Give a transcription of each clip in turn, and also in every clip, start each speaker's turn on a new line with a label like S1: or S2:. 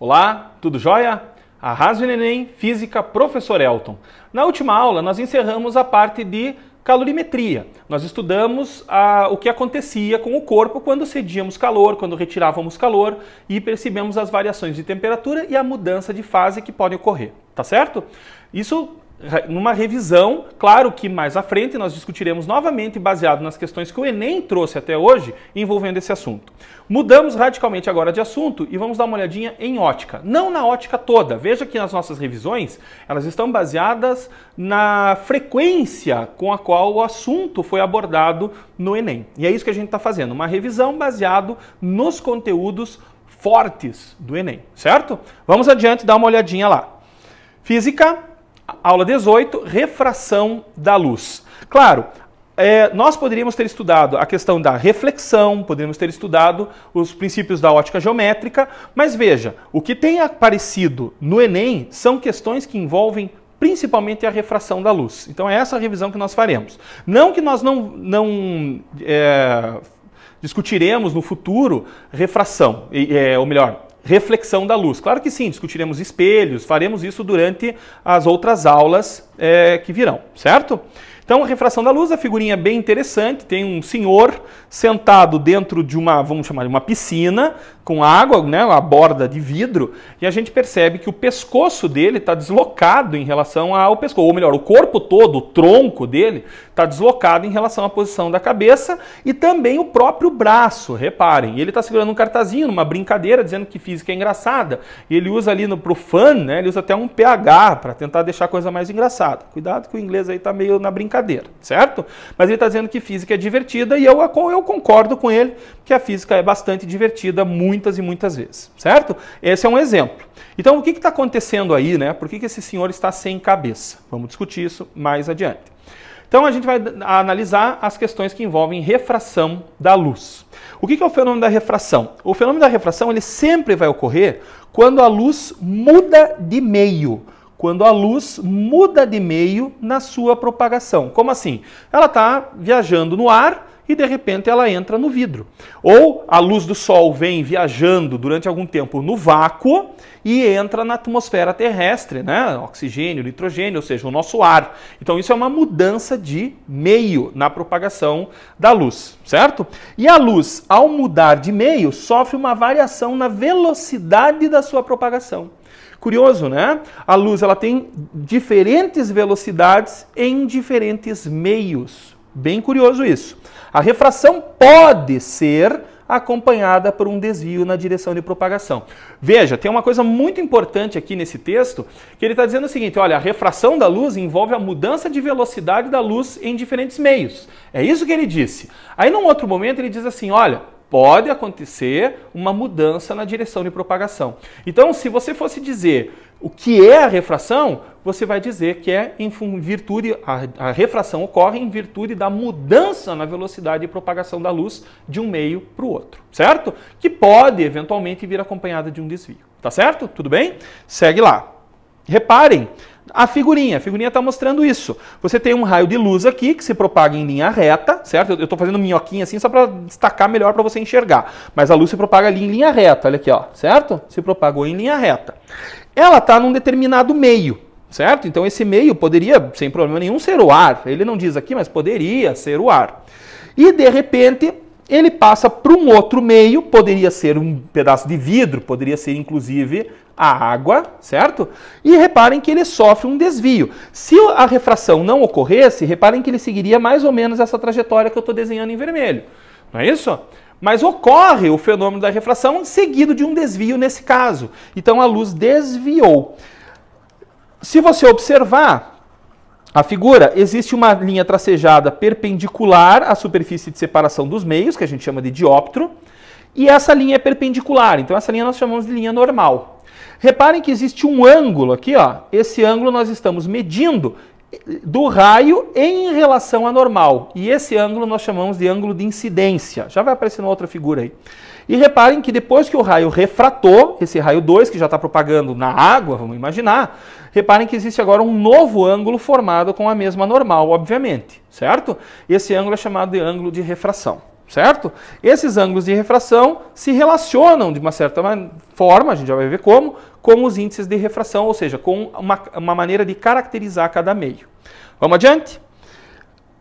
S1: Olá, tudo jóia? Arraso no Enem, Física, Professor Elton. Na última aula, nós encerramos a parte de calorimetria. Nós estudamos o que acontecia com o corpo quando cedíamos calor, quando retirávamos calor e percebemos as variações de temperatura e a mudança de fase que pode ocorrer, tá certo? Isso numa revisão, claro que mais à frente nós discutiremos novamente baseado nas questões que o Enem trouxe até hoje envolvendo esse assunto. Mudamos radicalmente agora de assunto e vamos dar uma olhadinha em ótica. Não na ótica toda, veja que nas nossas revisões elas estão baseadas na frequência com a qual o assunto foi abordado no Enem. E é isso que a gente está fazendo, uma revisão baseado nos conteúdos fortes do Enem, certo? Vamos adiante, dar uma olhadinha lá. Física. Aula 18, refração da luz. Claro, nós poderíamos ter estudado a questão da reflexão, poderíamos ter estudado os princípios da ótica geométrica, mas veja, o que tem aparecido no Enem são questões que envolvem principalmente a refração da luz. Então é essa a revisão que nós faremos. Não que nós não discutiremos no futuro refração, ou melhor, reflexão da luz. Claro que sim, discutiremos espelhos, faremos isso durante as outras aulas que virão, certo? Então, a refração da luz, a figurinha é bem interessante, tem um senhor sentado dentro de uma, vamos chamar de uma piscina, com água, né, uma borda de vidro, e a gente percebe que o pescoço dele está deslocado em relação ao pescoço, ou melhor, o corpo todo, o tronco dele, está deslocado em relação à posição da cabeça, e também o próprio braço, reparem, ele está segurando um cartazinho, numa brincadeira, dizendo que física é engraçada, e ele usa ali pro fun, né, ele usa até um PH, para tentar deixar a coisa mais engraçada. Cuidado que o inglês aí está meio na brincadeira, certo? Mas ele está dizendo que física é divertida e eu concordo com ele que a física é bastante divertida muitas e muitas vezes, certo? Esse é um exemplo. Então o que está acontecendo aí, né? Por que esse senhor está sem cabeça? Vamos discutir isso mais adiante. Então a gente vai analisar as questões que envolvem refração da luz. O que é o fenômeno da refração? O fenômeno da refração ele sempre vai ocorrer quando a luz muda de meio. Quando a luz muda de meio na sua propagação. Como assim? Ela está viajando no ar e de repente ela entra no vidro. Ou a luz do sol vem viajando durante algum tempo no vácuo e entra na atmosfera terrestre, né? Oxigênio, nitrogênio, ou seja, o nosso ar. Então isso é uma mudança de meio na propagação da luz, certo? E a luz, ao mudar de meio, sofre uma variação na velocidade da sua propagação. Curioso, né? A luz ela tem diferentes velocidades em diferentes meios. Bem curioso isso. A refração pode ser acompanhada por um desvio na direção de propagação. Veja, tem uma coisa muito importante aqui nesse texto, que ele está dizendo o seguinte, olha, a refração da luz envolve a mudança de velocidade da luz em diferentes meios. É isso que ele disse. Aí, num outro momento, ele diz assim, olha, pode acontecer uma mudança na direção de propagação. Então, se você fosse dizer o que é a refração, você vai dizer que é em virtude, a refração ocorre em virtude da mudança na velocidade de propagação da luz de um meio para o outro, certo? Que pode, eventualmente, vir acompanhada de um desvio. Tá certo? Tudo bem? Segue lá. Reparem, a figurinha está mostrando isso. Você tem um raio de luz aqui que se propaga em linha reta, certo? Eu estou fazendo minhoquinha assim só para destacar melhor para você enxergar. Mas a luz se propaga ali em linha reta, olha aqui, ó, certo? Se propagou em linha reta. Ela está num determinado meio, certo? Então esse meio poderia, sem problema nenhum, ser o ar. Ele não diz aqui, mas poderia ser o ar. E de repente ele passa para um outro meio, poderia ser um pedaço de vidro, poderia ser inclusive a água, certo? E reparem que ele sofre um desvio. Se a refração não ocorresse, reparem que ele seguiria mais ou menos essa trajetória que eu estou desenhando em vermelho. Não é isso? Mas ocorre o fenômeno da refração seguido de um desvio nesse caso. Então a luz desviou. Se você observar a figura, existe uma linha tracejada perpendicular à superfície de separação dos meios, que a gente chama de dióptro, e essa linha é perpendicular. Então essa linha nós chamamos de linha normal. Reparem que existe um ângulo aqui, ó. Esse ângulo nós estamos medindo do raio em relação à normal. E esse ângulo nós chamamos de ângulo de incidência. Já vai aparecer na outra figura aí. E reparem que depois que o raio refratou, esse raio 2 que já está propagando na água, vamos imaginar, reparem que existe agora um novo ângulo formado com a mesma normal, obviamente, certo? Esse ângulo é chamado de ângulo de refração. certo? Esses ângulos de refração se relacionam de uma certa forma, a gente já vai ver como, com os índices de refração, ou seja, com uma maneira de caracterizar cada meio. Vamos adiante?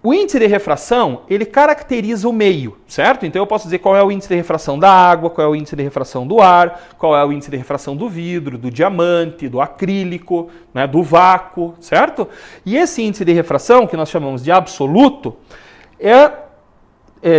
S1: O índice de refração, ele caracteriza o meio, certo? Então eu posso dizer qual é o índice de refração da água, qual é o índice de refração do ar, qual é o índice de refração do vidro, do diamante, do acrílico, né, do vácuo, certo? E esse índice de refração, que nós chamamos de absoluto,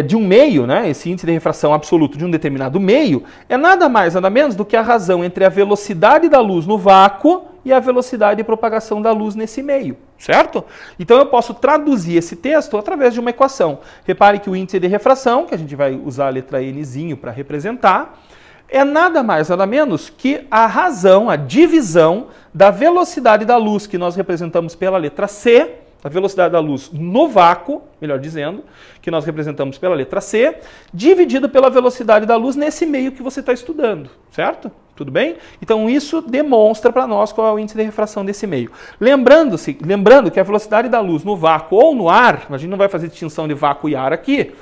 S1: de um meio, né, esse índice de refração absoluto de um determinado meio, é nada mais, nada menos do que a razão entre a velocidade da luz no vácuo e a velocidade de propagação da luz nesse meio, certo? Então eu posso traduzir esse texto através de uma equação. Repare que o índice de refração, que a gente vai usar a letra Nzinho para representar, é nada mais, nada menos que a razão, a divisão da velocidade da luz, que nós representamos pela letra C, a velocidade da luz no vácuo, melhor dizendo, que nós representamos pela letra C, dividido pela velocidade da luz nesse meio que você está estudando, certo? Tudo bem? Então isso demonstra para nós qual é o índice de refração desse meio. Lembrando que a velocidade da luz no vácuo ou no ar, a gente não vai fazer distinção de vácuo e ar aqui,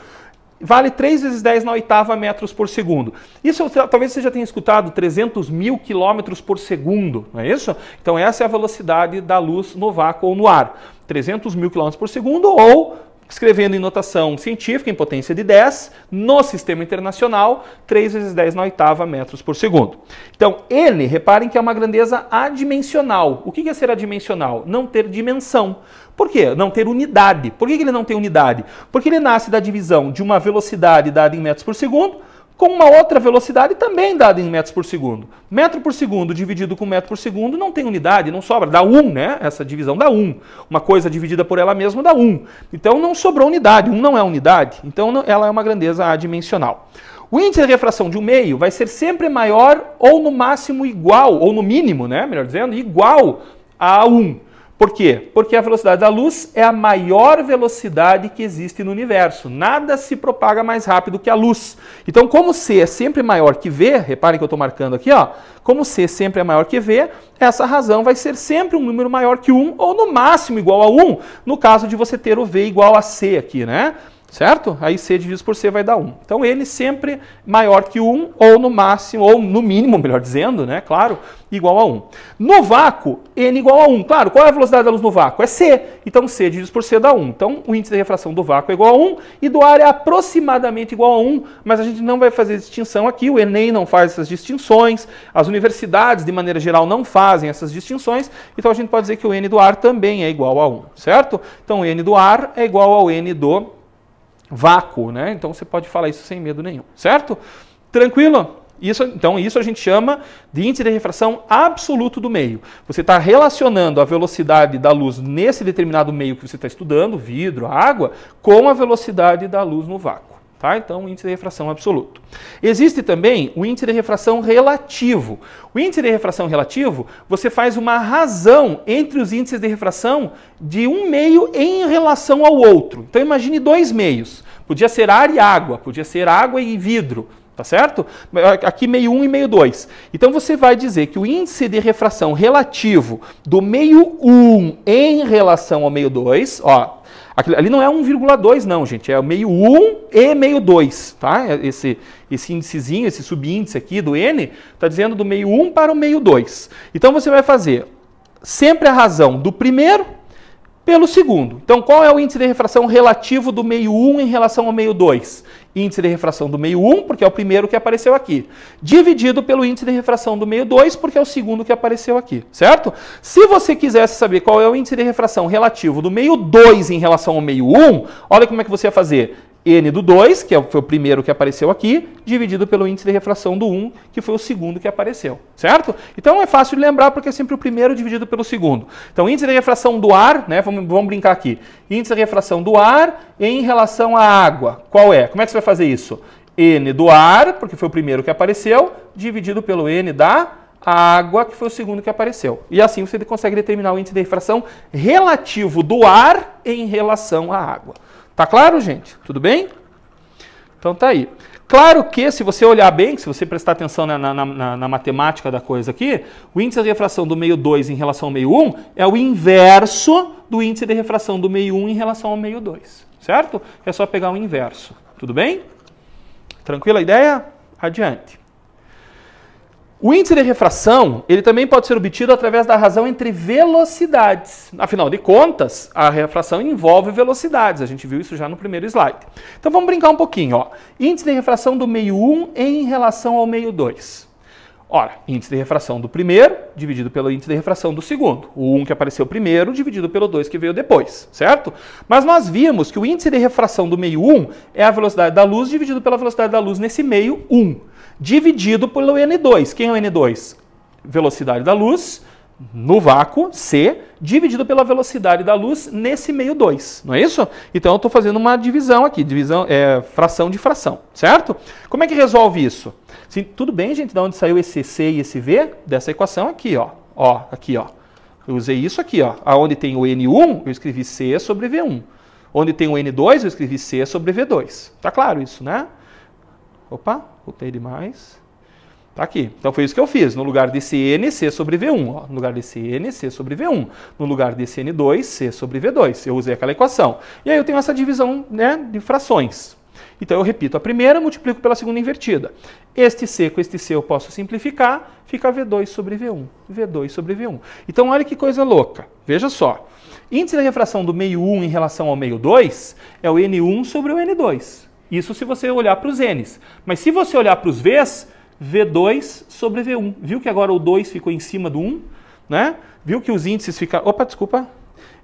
S1: vale 3 vezes 10 na oitava metros por segundo. Isso talvez você já tenha escutado 300 mil quilômetros por segundo, não é isso? Então essa é a velocidade da luz no vácuo ou no ar. 300 mil quilômetros por segundo, ou, escrevendo em notação científica, em potência de 10, no sistema internacional, 3 vezes 10 na oitava metros por segundo. Então, N, reparem que é uma grandeza adimensional. O que é ser adimensional? Não ter dimensão. Por quê? Não ter unidade. Por que ele não tem unidade? Porque ele nasce da divisão de uma velocidade dada em metros por segundo, com uma outra velocidade também dada em metros por segundo. Metro por segundo dividido com metro por segundo não tem unidade, não sobra, dá 1, né? Essa divisão dá 1. Uma coisa dividida por ela mesma dá 1. Então não sobrou unidade, 1 não é unidade, então ela é uma grandeza adimensional. O índice de refração de um meio vai ser sempre maior ou no máximo igual, ou no mínimo, né? Melhor dizendo, igual a 1. Por quê? Porque a velocidade da luz é a maior velocidade que existe no universo. Nada se propaga mais rápido que a luz. Então, como C é sempre maior que V, reparem que eu estou marcando aqui, ó, como C sempre é maior que V, essa razão vai ser sempre um número maior que 1, ou no máximo igual a 1, no caso de você ter o V igual a C aqui, né? Certo? Aí C dividido por C vai dar 1. Então ele sempre maior que 1, ou no máximo, ou no mínimo, melhor dizendo, né? Claro, igual a 1. No vácuo, N igual a 1. Claro, qual é a velocidade da luz no vácuo? É C. Então C dividido por C dá 1. Então o índice de refração do vácuo é igual a 1 e do ar é aproximadamente igual a 1, mas a gente não vai fazer distinção aqui, o Enem não faz essas distinções, as universidades, de maneira geral, não fazem essas distinções, então a gente pode dizer que o N do ar também é igual a 1, certo? Então o N do ar é igual ao N do vácuo, né? Então você pode falar isso sem medo nenhum, certo? Tranquilo? Então isso a gente chama de índice de refração absoluto do meio. Você está relacionando a velocidade da luz nesse determinado meio que você está estudando, vidro, água, com a velocidade da luz no vácuo. Tá? Então, índice de refração absoluto. Existe também o índice de refração relativo. O índice de refração relativo, você faz uma razão entre os índices de refração de um meio em relação ao outro. Então, imagine dois meios. Podia ser ar e água, podia ser água e vidro. Tá certo? Aqui meio 1 e meio 2. Então você vai dizer que o índice de refração relativo do meio 1 em relação ao meio 2, ó, ali não é 1,2 não, gente, é o meio 1 e meio 2, tá? Esse índicezinho, esse subíndice aqui do N, está dizendo do meio 1 para o meio 2. Então você vai fazer sempre a razão do primeiro pelo segundo. Então qual é o índice de refração relativo do meio 1 em relação ao meio 2? Índice de refração do meio 1, porque é o primeiro que apareceu aqui, dividido pelo índice de refração do meio 2, porque é o segundo que apareceu aqui, certo? Se você quisesse saber qual é o índice de refração relativo do meio 2 em relação ao meio 1, olha como é que você ia fazer. N do 2, que foi o primeiro que apareceu aqui, dividido pelo índice de refração do 1, que foi o segundo que apareceu, certo? Então é fácil de lembrar porque é sempre o primeiro dividido pelo segundo. Então índice de refração do ar, né, vamos brincar aqui, índice de refração do ar em relação à água, qual é? Como é que você vai fazer isso? N do ar, porque foi o primeiro que apareceu, dividido pelo N da água, que foi o segundo que apareceu. E assim você consegue determinar o índice de refração relativo do ar em relação à água. Tá claro, gente? Tudo bem? Então tá aí. Claro que, se você olhar bem, se você prestar atenção na matemática da coisa aqui, o índice de refração do meio 2 em relação ao meio 1 é o inverso do índice de refração do meio 1 em relação ao meio 2. Certo? É só pegar o inverso. Tudo bem? Tranquila a ideia? Adiante. O índice de refração, ele também pode ser obtido através da razão entre velocidades. Afinal de contas, a refração envolve velocidades. A gente viu isso já no primeiro slide. Então vamos brincar um pouquinho. Ó. Índice de refração do meio 1 em relação ao meio 2. Ora, índice de refração do primeiro dividido pelo índice de refração do segundo. O 1 que apareceu primeiro dividido pelo 2 que veio depois, certo? Mas nós vimos que o índice de refração do meio 1 é a velocidade da luz dividido pela velocidade da luz nesse meio 1. Dividido pelo N2. Quem é o N2? Velocidade da luz no vácuo, C, dividido pela velocidade da luz nesse meio 2. Não é isso? Então eu estou fazendo uma divisão aqui, fração de fração, certo? Como é que resolve isso? Sim, tudo bem, gente, de onde saiu esse C e esse V? Dessa equação aqui, ó. Aqui, ó. Eu usei isso aqui, ó. Onde tem o N1, eu escrevi C sobre V1. Onde tem o N2, eu escrevi C sobre V2. Tá claro isso, né? Opa, botei demais. Tá aqui. Então foi isso que eu fiz. No lugar desse N, C sobre V1. Ó. No lugar desse N, C sobre V1. No lugar desse N2, C sobre V2. Eu usei aquela equação. E aí eu tenho essa divisão, né, de frações. Então eu repito a primeira, multiplico pela segunda invertida. Este C com este C eu posso simplificar, fica V2 sobre V1. V2 sobre V1. Então olha que coisa louca. Veja só. Índice da refração do meio 1 em relação ao meio 2 é o N1 sobre o N2. Isso se você olhar para os N's. Mas se você olhar para os V's, V2 sobre V1. Viu que agora o 2 ficou em cima do 1? Né? Viu que os índices ficaram... Opa, desculpa.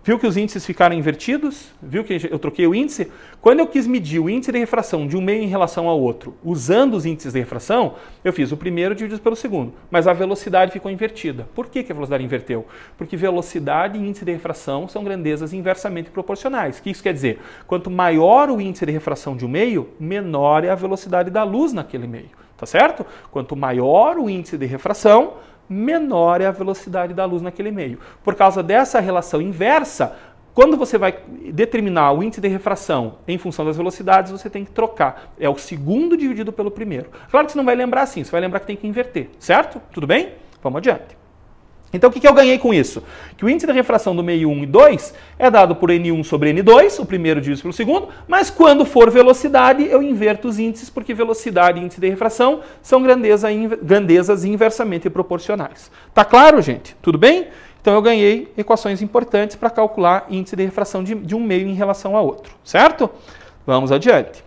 S1: Viu que os índices ficaram invertidos? Viu que eu troquei o índice? Quando eu quis medir o índice de refração de um meio em relação ao outro, usando os índices de refração, eu fiz o primeiro dividido pelo segundo. Mas a velocidade ficou invertida. Por que a velocidade inverteu? Porque velocidade e índice de refração são grandezas inversamente proporcionais. O que isso quer dizer? Quanto maior o índice de refração de um meio, menor é a velocidade da luz naquele meio. Tá certo? Quanto maior o índice de refração, menor é a velocidade da luz naquele meio. Por causa dessa relação inversa, quando você vai determinar o índice de refração em função das velocidades, você tem que trocar. É o segundo dividido pelo primeiro. Claro que você não vai lembrar assim, você vai lembrar que tem que inverter, certo? Tudo bem? Vamos adiante. Então, o que eu ganhei com isso? Que o índice de refração do meio 1 e 2 é dado por N1 sobre N2, o primeiro dividido pelo segundo, mas quando for velocidade, eu inverto os índices, porque velocidade e índice de refração são grandezas inversamente proporcionais. Tá claro, gente? Tudo bem? Então, eu ganhei equações importantes para calcular índice de refração de um meio em relação a outro, certo? Vamos adiante.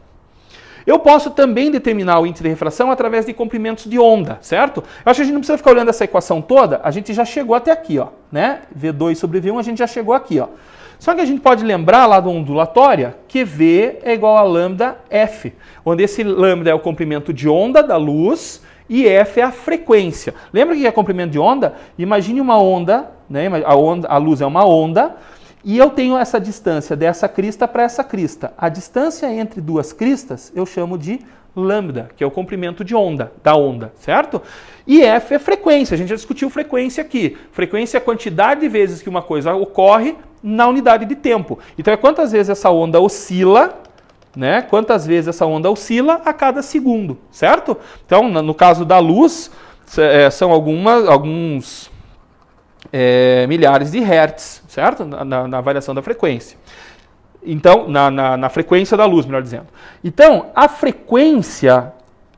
S1: Eu posso também determinar o índice de refração através de comprimentos de onda, certo? Eu acho que a gente não precisa ficar olhando essa equação toda, a gente já chegou até aqui, ó, né? V2 sobre V1, a gente já chegou aqui, ó. Só que a gente pode lembrar lá do ondulatória que V é igual a lambda F, onde esse lambda é o comprimento de onda da luz e F é a frequência. Lembra o que é comprimento de onda? Imagine uma onda, né? A luz é uma onda, e eu tenho essa distância dessa crista para essa crista. A distância entre duas cristas eu chamo de lambda, que é o comprimento de onda, da onda, certo? E F é frequência, a gente já discutiu frequência aqui. Frequência é a quantidade de vezes que uma coisa ocorre na unidade de tempo. Então é quantas vezes essa onda oscila, né? Quantas vezes essa onda oscila a cada segundo, certo? Então, no caso da luz, são alguns milhares de hertz, certo? Na variação da frequência. Então, na frequência da luz, melhor dizendo. Então, a frequência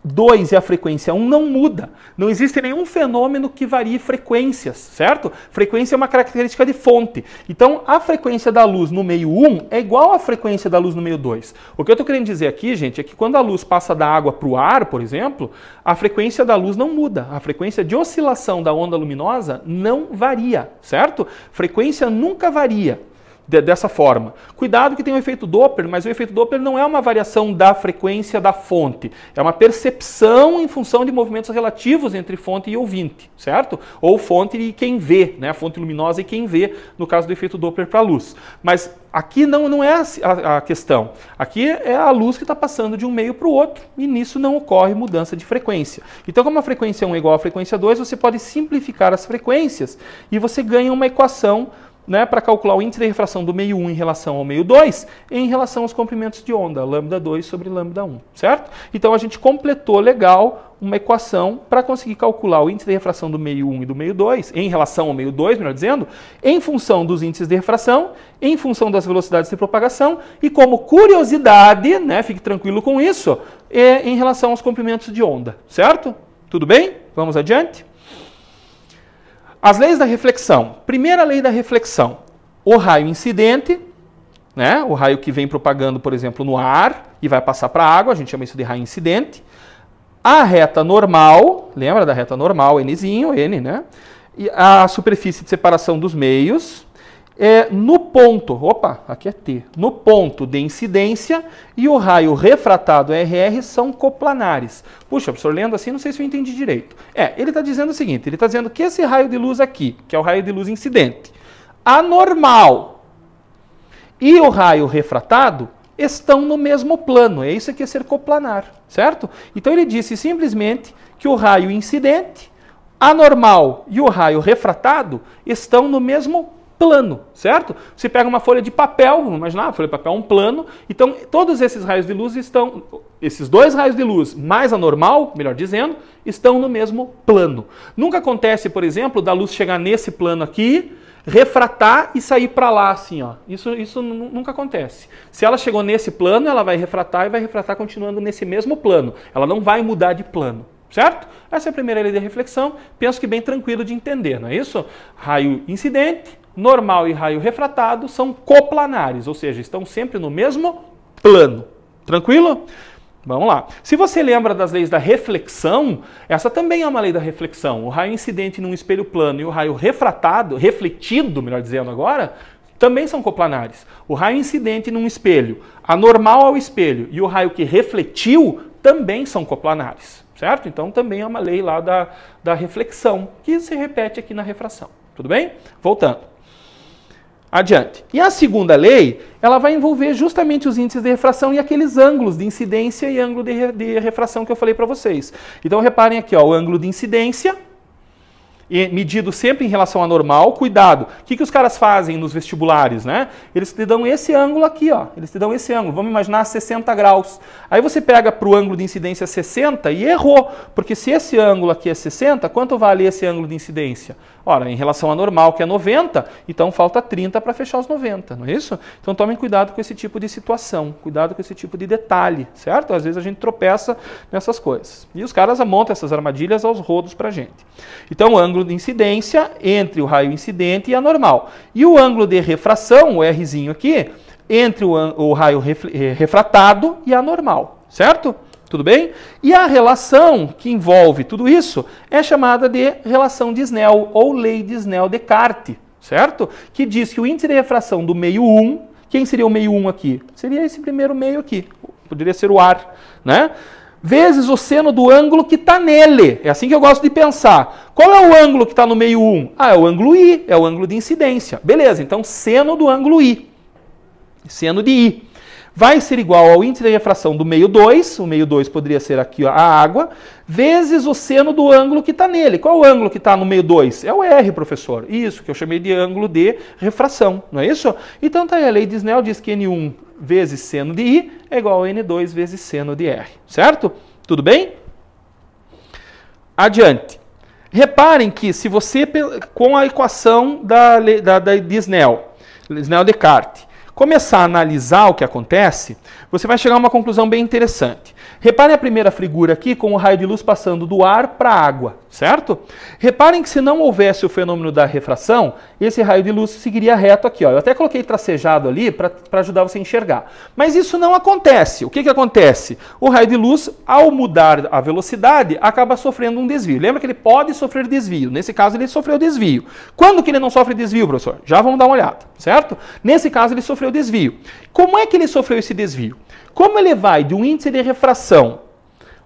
S1: 2 e a frequência 1 não muda. Não existe nenhum fenômeno que varie frequências, certo? Frequência é uma característica de fonte. Então, a frequência da luz no meio 1 é igual à frequência da luz no meio 2. O que eu estou querendo dizer aqui, gente, é que quando a luz passa da água para o ar, por exemplo, a frequência da luz não muda. A frequência de oscilação da onda luminosa não varia, certo? Frequência nunca varia dessa forma. Cuidado que tem o efeito Doppler, mas o efeito Doppler não é uma variação da frequência da fonte, é uma percepção em função de movimentos relativos entre fonte e ouvinte, certo? Ou fonte e quem vê, né? A fonte luminosa e quem vê, no caso do efeito Doppler para a luz. Mas aqui não é a questão. Aqui é a luz que está passando de um meio para o outro e nisso não ocorre mudança de frequência. Então, como a frequência 1 é igual à frequência 2, você pode simplificar as frequências e você ganha uma equação né, para calcular o índice de refração do meio 1 em relação ao meio 2 em relação aos comprimentos de onda, lambda 2 sobre lambda 1, certo? Então a gente completou legal uma equação para conseguir calcular o índice de refração do meio 1 e do meio 2, em relação ao meio 2, melhor dizendo, em função dos índices de refração, em função das velocidades de propagação e como curiosidade, né, fique tranquilo com isso, em relação aos comprimentos de onda, certo? Tudo bem? Vamos adiante? As leis da reflexão. Primeira lei da reflexão. O raio incidente, né? O raio que vem propagando, por exemplo, no ar e vai passar para a água, a gente chama isso de raio incidente. A reta normal, lembra da reta normal, Nzinho, N, né? E a superfície de separação dos meios. No ponto, opa, aqui é T, no ponto de incidência e o raio refratado RR são coplanares. Puxa, professor, lendo assim, não sei se eu entendi direito. Ele está dizendo o seguinte, ele está dizendo que esse raio de luz aqui, que é o raio de luz incidente, anormal e o raio refratado estão no mesmo plano. É isso que é ser coplanar, certo? Então ele disse simplesmente que o raio incidente, anormal e o raio refratado estão no mesmo plano, certo? Você pega uma folha de papel, vamos imaginar, a folha de papel é um plano, então todos esses raios de luz estão, esses dois raios de luz mais anormal, melhor dizendo, estão no mesmo plano. Nunca acontece, por exemplo, da luz chegar nesse plano aqui, refratar e sair para lá, assim, ó. Isso nunca acontece. Se ela chegou nesse plano, ela vai refratar e vai refratar continuando nesse mesmo plano. Ela não vai mudar de plano. Certo? Essa é a primeira lei de reflexão, penso que bem tranquilo de entender, não é isso? Raio incidente, normal e raio refratado são coplanares, ou seja, estão sempre no mesmo plano. Tranquilo? Vamos lá. Se você lembra das leis da reflexão, essa também é uma lei da reflexão. O raio incidente num espelho plano e o raio refratado, refletido, melhor dizendo agora, também são coplanares. O raio incidente num espelho, anormal ao espelho, e o raio que refletiu também são coplanares. Certo? Então também é uma lei lá da reflexão, que se repete aqui na refração. Tudo bem? Voltando. Adiante. E a segunda lei, ela vai envolver justamente os índices de refração e aqueles ângulos de incidência e ângulo de refração que eu falei para vocês. Então reparem aqui, ó, o ângulo de incidência, medido sempre em relação à normal. Cuidado, o que os caras fazem nos vestibulares, né? Eles te dão esse ângulo aqui, ó. Eles te dão esse ângulo, vamos imaginar 60 graus. Aí você pega para o ângulo de incidência 60 e errou, porque se esse ângulo aqui é 60, quanto vale esse ângulo de incidência? Ora, em relação à normal, que é 90, então falta 30 para fechar os 90, não é isso? Então tomem cuidado com esse tipo de situação, cuidado com esse tipo de detalhe, certo? Às vezes a gente tropeça nessas coisas. E os caras montam essas armadilhas aos rodos para a gente. Então o ângulo de incidência entre o raio incidente e a normal. E o ângulo de refração, o Rzinho aqui, entre o raio refratado e a normal, certo? Tudo bem? E a relação que envolve tudo isso é chamada de relação de Snell, ou lei de Snell-Descartes, certo? Que diz que o índice de refração do meio 1, quem seria o meio 1 aqui? Seria esse primeiro meio aqui, poderia ser o ar, né? Vezes o seno do ângulo que está nele. É assim que eu gosto de pensar. Qual é o ângulo que está no meio 1? Ah, é o ângulo I, é o ângulo de incidência. Beleza, então seno do ângulo I. Seno de I. Vai ser igual ao índice de refração do meio 2, o meio 2 poderia ser aqui ó, a água, vezes o seno do ângulo que está nele. Qual é o ângulo que está no meio 2? É o R, professor. Isso, que eu chamei de ângulo de refração, não é isso? Então tá aí, a lei de Snell diz que N1 vezes seno de I é igual a N2 vezes seno de R, certo? Tudo bem? Adiante. Reparem que se você, com a equação de Snell, Snell-Descartes, começar a analisar o que acontece, você vai chegar a uma conclusão bem interessante. Reparem a primeira figura aqui com o raio de luz passando do ar para a água, certo? Reparem que se não houvesse o fenômeno da refração, esse raio de luz seguiria reto aqui, ó. Eu até coloquei tracejado ali para ajudar você a enxergar. Mas isso não acontece. O que acontece? O raio de luz, ao mudar a velocidade, acaba sofrendo um desvio. Lembra que ele pode sofrer desvio. Nesse caso, ele sofreu desvio. Quando que ele não sofre desvio, professor? Já vamos dar uma olhada, certo? Nesse caso, ele sofreu desvio. Como é que ele sofreu esse desvio? Como ele vai de um índice de refração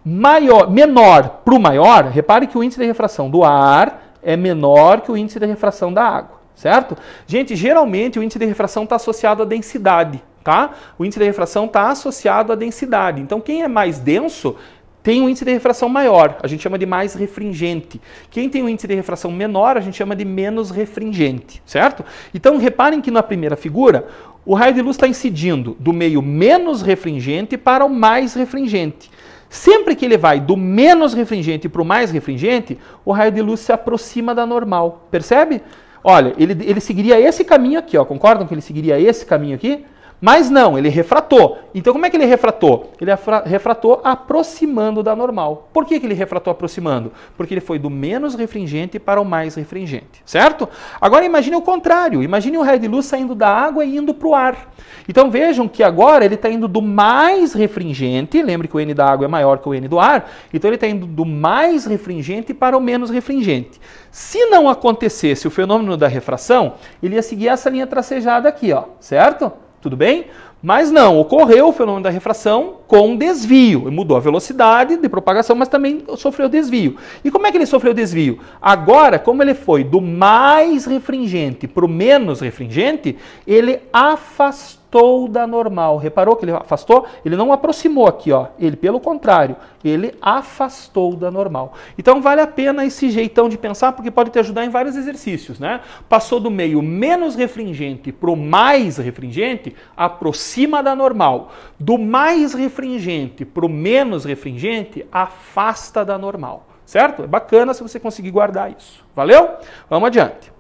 S1: menor para o maior, repare que o índice de refração do ar é menor que o índice de refração da água, certo? Gente, geralmente o índice de refração está associado à densidade, tá? O índice de refração está associado à densidade. Então, quem é mais denso tem um índice de refração maior, a gente chama de mais refringente. Quem tem um índice de refração menor, a gente chama de menos refringente, certo? Então, reparem que na primeira figura, o raio de luz está incidindo do meio menos refringente para o mais refringente. Sempre que ele vai do menos refringente para o mais refringente, o raio de luz se aproxima da normal, percebe? Olha, ele seguiria esse caminho aqui, ó. Concordam que ele seguiria esse caminho aqui? Mas não, ele refratou. Então como é que ele refratou? Ele refratou aproximando da normal. Por que ele refratou aproximando? Porque ele foi do menos refringente para o mais refringente, certo? Agora imagine o contrário, imagine o raio de luz saindo da água e indo para o ar. Então vejam que agora ele está indo do mais refringente, lembre que o N da água é maior que o N do ar, então ele está indo do mais refringente para o menos refringente. Se não acontecesse o fenômeno da refração, ele ia seguir essa linha tracejada aqui, ó, certo? Tudo bem? Mas não, ocorreu o fenômeno da refração com desvio. Mudou a velocidade de propagação, mas também sofreu desvio. E como é que ele sofreu desvio? Agora, como ele foi do mais refringente para o menos refringente, ele afastou da normal. Reparou que ele afastou? Ele não aproximou aqui, ó. Ele, pelo contrário, ele afastou da normal. Então, vale a pena esse jeitão de pensar, porque pode te ajudar em vários exercícios, né? Passou do meio menos refringente para o mais refringente, aproxima da normal. Do mais refringente para o menos refringente, afasta da normal. Certo? É bacana se você conseguir guardar isso. Valeu? Vamos adiante.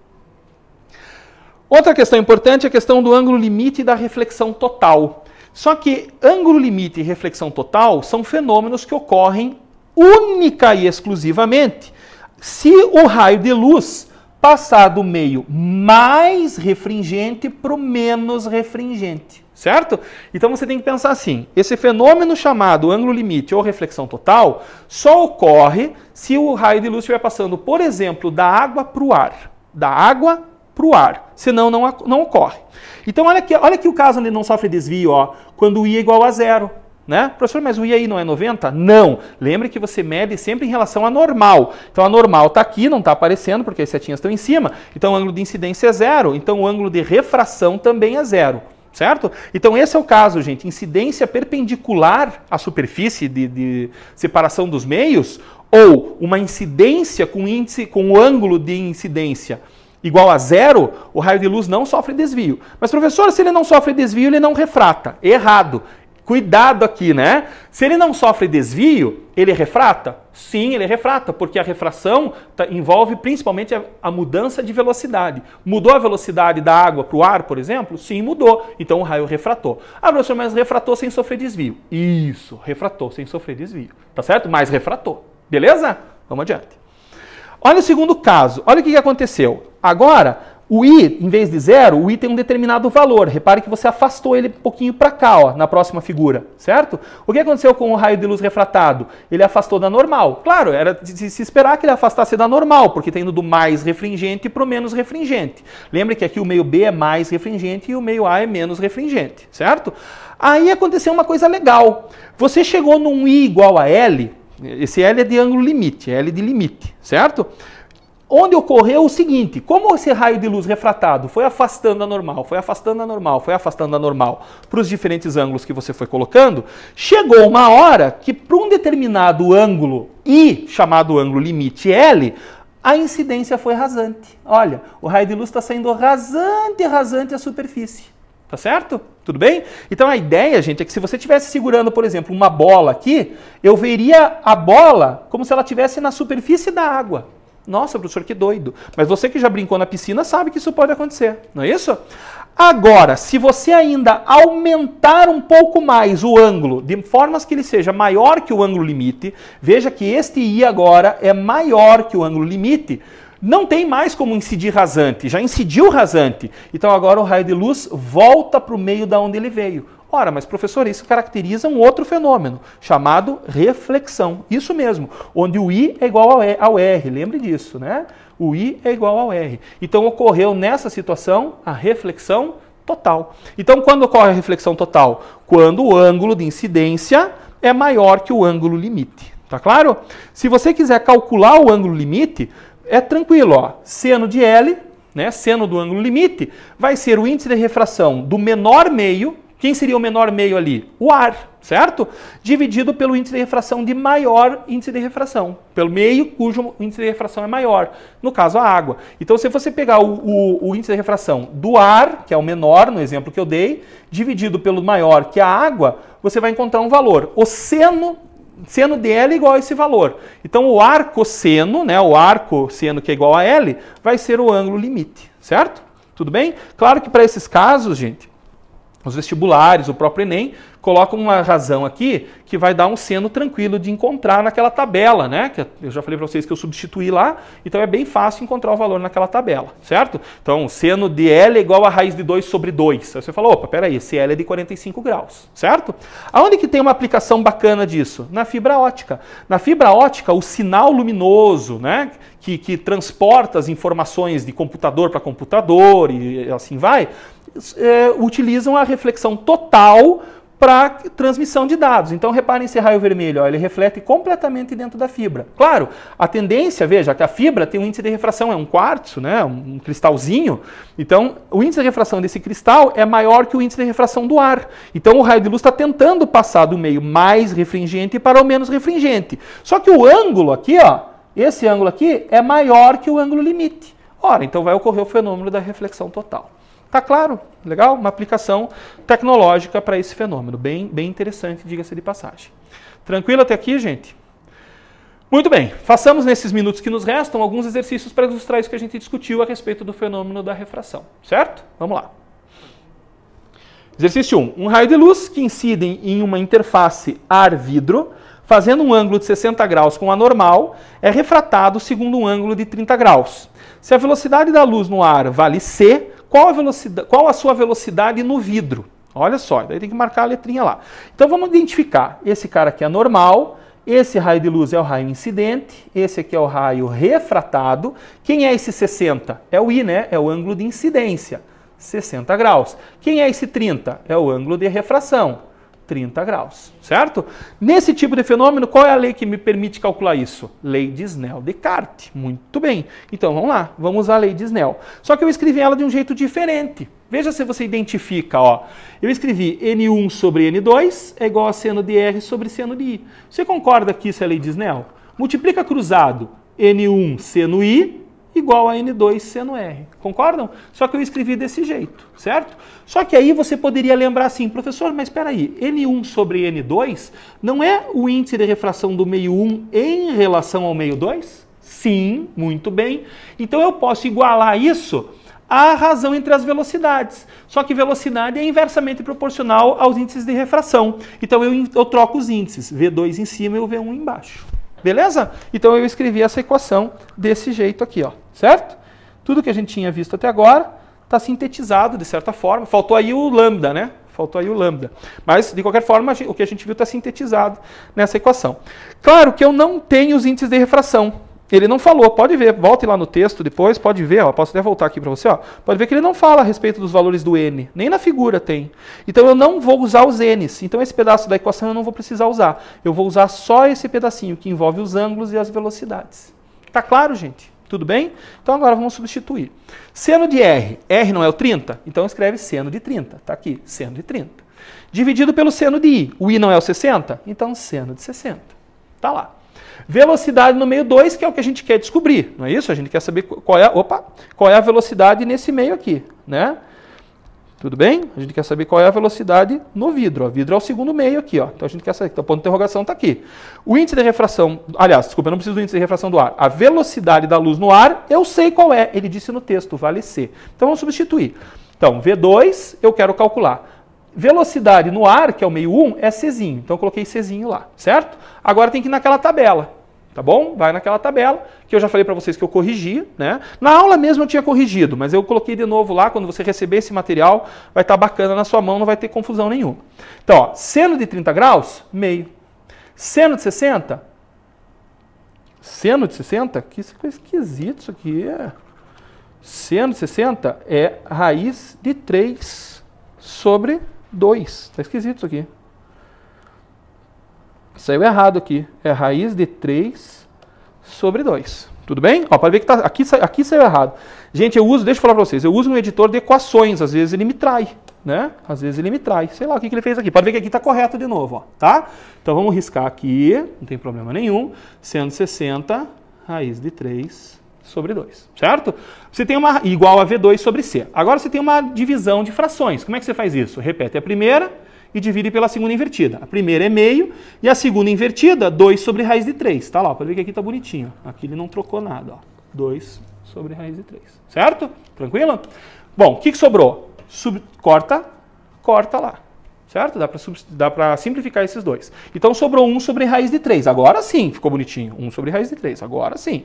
S1: Outra questão importante é a questão do ângulo limite e da reflexão total. Só que ângulo limite e reflexão total são fenômenos que ocorrem única e exclusivamente se o raio de luz passar do meio mais refringente para o menos refringente, certo? Então você tem que pensar assim, esse fenômeno chamado ângulo limite ou reflexão total só ocorre se o raio de luz estiver passando, por exemplo, da água para o ar. Da água para o ar, senão não ocorre. Então olha aqui o caso onde não sofre desvio, ó, quando o I é igual a zero. Né? Professor, mas o I aí não é 90? Não. Lembre que você mede sempre em relação à normal. Então a normal está aqui, não está aparecendo porque as setinhas estão em cima. Então o ângulo de incidência é zero. Então o ângulo de refração também é zero. Certo? Então esse é o caso, gente. Incidência perpendicular à superfície de separação dos meios ou uma incidência com o ângulo de incidência igual a zero, o raio de luz não sofre desvio. Mas, professor, se ele não sofre desvio, ele não refrata. Errado. Cuidado aqui, né? Se ele não sofre desvio, ele refrata? Sim, ele refrata, porque a refração envolve principalmente a mudança de velocidade. Mudou a velocidade da água para o ar, por exemplo? Sim, mudou. Então o raio refratou. Ah, professor, mas refratou sem sofrer desvio. Isso, refratou sem sofrer desvio. Tá certo? Mas refratou. Beleza? Vamos adiante. Olha o segundo caso. Olha o que aconteceu. Agora, o I, em vez de zero, o I tem um determinado valor. Repare que você afastou ele um pouquinho para cá, ó, na próxima figura, certo? O que aconteceu com o raio de luz refratado? Ele afastou da normal. Claro, era de se esperar que ele afastasse da normal, porque está indo do mais refringente para o menos refringente. Lembre que aqui o meio B é mais refringente e o meio A é menos refringente, certo? Aí aconteceu uma coisa legal. Você chegou num I igual a L, esse L é de ângulo limite, L de limite, certo? Onde ocorreu o seguinte, como esse raio de luz refratado foi afastando a normal, foi afastando a normal, foi afastando a normal para os diferentes ângulos que você foi colocando, chegou uma hora que para um determinado ângulo I, chamado ângulo limite L, a incidência foi rasante. Olha, o raio de luz está saindo rasante a superfície. Tá certo? Tudo bem? Então a ideia, gente, é que se você estivesse segurando, por exemplo, uma bola aqui, eu veria a bola como se ela estivesse na superfície da água. Nossa, professor, que doido. Mas você que já brincou na piscina sabe que isso pode acontecer, não é isso? Agora, se você ainda aumentar um pouco mais o ângulo, de formas que ele seja maior que o ângulo limite, veja que este I agora é maior que o ângulo limite, não tem mais como incidir rasante, já incidiu rasante. Então agora o raio de luz volta para o meio da onde ele veio. Ora, mas professor, isso caracteriza um outro fenômeno, chamado reflexão. Isso mesmo, onde o I é igual ao R, lembre disso, né? O I é igual ao R. Então ocorreu nessa situação a reflexão total. Então quando ocorre a reflexão total? Quando o ângulo de incidência é maior que o ângulo limite. Tá claro? Se você quiser calcular o ângulo limite, é tranquilo, ó. Seno de L, né, seno do ângulo limite, vai ser o índice de refração do menor meio, Quem seria o menor meio ali? O ar, certo? Dividido pelo índice de refração de maior índice de refração. Pelo meio cujo índice de refração é maior. No caso, a água. Então, se você pegar o índice de refração do ar, que é o menor, no exemplo que eu dei, dividido pelo maior, que é a água, você vai encontrar um valor. O seno de L é igual a esse valor. Então, o arcosseno, né, o arcosseno que é igual a L, vai ser o ângulo limite, certo? Tudo bem? Claro que para esses casos, gente, os vestibulares, o próprio Enem, colocam uma razão aqui que vai dar um seno tranquilo de encontrar naquela tabela, né? Que eu já falei para vocês que eu substituí lá, então é bem fácil encontrar o valor naquela tabela, certo? Então, seno de L é igual a raiz de 2 sobre 2. Aí você falou, opa, peraí, esse L é de 45 graus, certo? Aonde que tem uma aplicação bacana disso? Na fibra ótica. Na fibra ótica, o sinal luminoso, né? Que transporta as informações de computador para computador e assim vai, utilizam a reflexão total para transmissão de dados. Então, reparem esse raio vermelho, ó, ele reflete completamente dentro da fibra. Claro, a tendência, veja, que a fibra tem um índice de refração, é um quartzo, né, um cristalzinho. Então, o índice de refração desse cristal é maior que o índice de refração do ar. Então, o raio de luz está tentando passar do meio mais refringente para o menos refringente. Só que o ângulo aqui, ó, esse ângulo aqui, é maior que o ângulo limite. Ora, então vai ocorrer o fenômeno da reflexão total. Tá claro? Legal? Uma aplicação tecnológica para esse fenômeno. Bem interessante, diga-se de passagem. Tranquilo até aqui, gente? Muito bem. Façamos nesses minutos que nos restam alguns exercícios para ilustrar isso que a gente discutiu a respeito do fenômeno da refração. Certo? Vamos lá. Exercício 1. Um raio de luz que incide em uma interface ar-vidro, fazendo um ângulo de 60 graus com a normal, é refratado segundo um ângulo de 30 graus. Se a velocidade da luz no ar vale c, qual a sua velocidade no vidro? Olha só, daí tem que marcar a letrinha lá. Então vamos identificar. Esse cara aqui é normal, esse raio de luz é o raio incidente, esse aqui é o raio refratado. Quem é esse 60? É o I, né? É o ângulo de incidência, 60 graus. Quem é esse 30? É o ângulo de refração, 30 graus, certo? Nesse tipo de fenômeno, qual é a lei que me permite calcular isso? Lei de Snell-Descartes. Muito bem. Então, vamos lá. Vamos usar a lei de Snell. Só que eu escrevi ela de um jeito diferente. Veja se você identifica, ó. Eu escrevi N1 sobre N2 é igual a seno de R sobre seno de I. Você concorda que isso é a lei de Snell? Multiplica cruzado N1 seno I igual a N2 seno R. Concordam? Só que eu escrevi desse jeito, certo? Só que aí você poderia lembrar assim, professor, mas espera aí, N1 sobre N2 não é o índice de refração do meio 1 em relação ao meio 2? Sim, muito bem. Então eu posso igualar isso à razão entre as velocidades. Só que velocidade é inversamente proporcional aos índices de refração. Então eu troco os índices, V2 em cima e o V1 embaixo. Beleza? Então eu escrevi essa equação desse jeito aqui, ó, certo? Tudo que a gente tinha visto até agora está sintetizado de certa forma. Faltou aí o lambda, né? Faltou aí o lambda. Mas, de qualquer forma, o que a gente viu está sintetizado nessa equação. Claro que eu não tenho os índices de refração. Ele não falou, pode ver, volte lá no texto depois, pode ver, ó, posso até voltar aqui para você, ó, pode ver que ele não fala a respeito dos valores do N, nem na figura tem. Então eu não vou usar os N's, então esse pedaço da equação eu não vou precisar usar. Eu vou usar só esse pedacinho que envolve os ângulos e as velocidades. Tá claro, gente? Tudo bem? Então agora vamos substituir. Seno de R, R não é o 30? Então escreve seno de 30, tá aqui, seno de 30. Dividido pelo seno de I, o I não é o 60? Então seno de 60, tá lá. Velocidade no meio 2, que é o que a gente quer descobrir, não é isso? A gente quer saber qual é a velocidade nesse meio aqui, né? Tudo bem? A gente quer saber qual é a velocidade no vidro. O vidro é o segundo meio aqui, ó. Então a gente quer saber, então o ponto de interrogação está aqui. O índice de refração, aliás, desculpa, eu não preciso do índice de refração do ar. A velocidade da luz no ar, eu sei qual é. Ele disse no texto, vale C. Então vamos substituir. Então, V2, eu quero calcular. Velocidade no ar, que é o meio 1, é Czinho. Então eu coloquei Czinho lá, certo? Agora tem que ir naquela tabela, tá bom? Vai naquela tabela, que eu já falei para vocês que eu corrigi, né? Na aula mesmo eu tinha corrigido, mas eu coloquei de novo lá, quando você receber esse material, vai estar bacana na sua mão, não vai ter confusão nenhuma. Então, ó, seno de 30 graus, meio. Seno de 60? Seno de 60? Que coisa esquisito isso aqui. Seno de 60 é raiz de 3 sobre 2. Está esquisito isso aqui. Saiu errado aqui. É raiz de 3 sobre 2. Tudo bem? Ó, pode ver que aqui saiu errado. Gente, deixa eu falar para vocês, eu uso um editor de equações, às vezes ele me trai. né? Às vezes ele me trai. Sei lá o que ele fez aqui. Pode ver que aqui está correto de novo, ó, tá? Então vamos riscar aqui, não tem problema nenhum. 160 raiz de 3 sobre 2, certo? Você tem uma igual a V2 sobre C. Agora você tem uma divisão de frações. Como é que você faz isso? Repete a primeira e divide pela segunda invertida. A primeira é meio e a segunda invertida, 2 sobre raiz de 3. Tá lá, pode ver que aqui está bonitinho. Aqui ele não trocou nada, ó. 2 sobre raiz de 3, certo? Tranquilo? Bom, o que sobrou? Corta lá, certo? Dá para simplificar esses dois. Então sobrou 1 sobre raiz de 3. Agora sim, ficou bonitinho. 1 sobre raiz de 3, agora sim.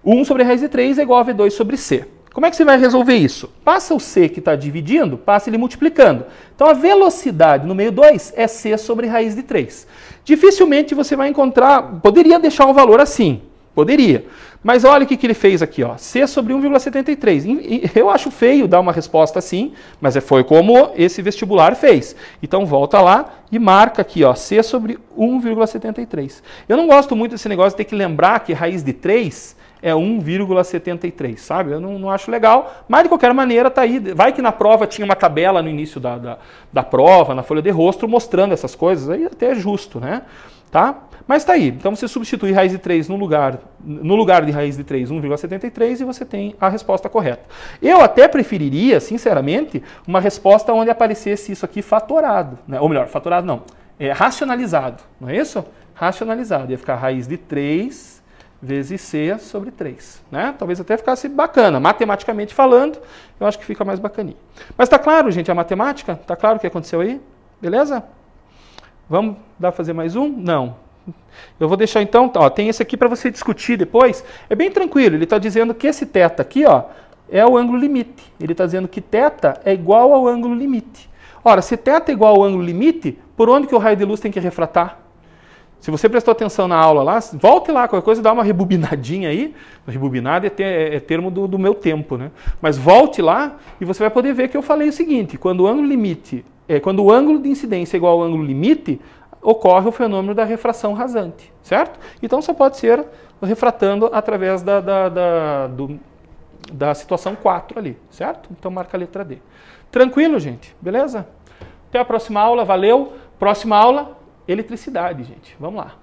S1: 1 sobre raiz de 3 é igual a V2 sobre C. Como é que você vai resolver isso? Passa o C que está dividindo, passa ele multiplicando. Então a velocidade no meio 2 é C sobre raiz de 3. Dificilmente você vai encontrar, poderia deixar um valor assim, poderia. Mas olha o que ele fez aqui, ó, C sobre 1,73. Eu acho feio dar uma resposta assim, mas foi como esse vestibular fez. Então volta lá e marca aqui, ó, C sobre 1,73. Eu não gosto muito desse negócio de ter que lembrar que raiz de 3 é 1,73, sabe? Eu não acho legal, mas de qualquer maneira tá aí. Vai que na prova tinha uma tabela no início da prova, na folha de rosto, mostrando essas coisas, aí até é justo, né? Tá? Mas tá aí. Então você substitui raiz de 3 no lugar de raiz de 3, 1,73 e você tem a resposta correta. Eu até preferiria, sinceramente, uma resposta onde aparecesse isso aqui fatorado, né? Ou melhor, fatorado não, racionalizado, não é isso? Racionalizado. Ia ficar raiz de 3 vezes C sobre 3, né? Talvez até ficasse bacana, matematicamente falando, eu acho que fica mais bacaninha. Mas tá claro, gente, a matemática? Tá claro o que aconteceu aí? Beleza? Vamos dar fazer mais um? Não. Eu vou deixar então, ó, tem esse aqui para você discutir depois. É bem tranquilo, ele está dizendo que esse θ aqui, ó, é o ângulo limite. Ele está dizendo que θ é igual ao ângulo limite. Ora, se θ é igual ao ângulo limite, por onde que o raio de luz tem que refratar? Se você prestou atenção na aula lá, volte lá, qualquer coisa, dá uma rebobinadinha aí. Rebobinada é termo do meu tempo, né? Mas volte lá e você vai poder ver que eu falei o seguinte, quando o ângulo limite, quando o ângulo de incidência é igual ao ângulo limite, ocorre o fenômeno da refração rasante, certo? Então só pode ser refratando através da situação 4 ali, certo? Então marca a letra D. Tranquilo, gente? Beleza? Até a próxima aula, valeu. Próxima aula, eletricidade, gente. Vamos lá.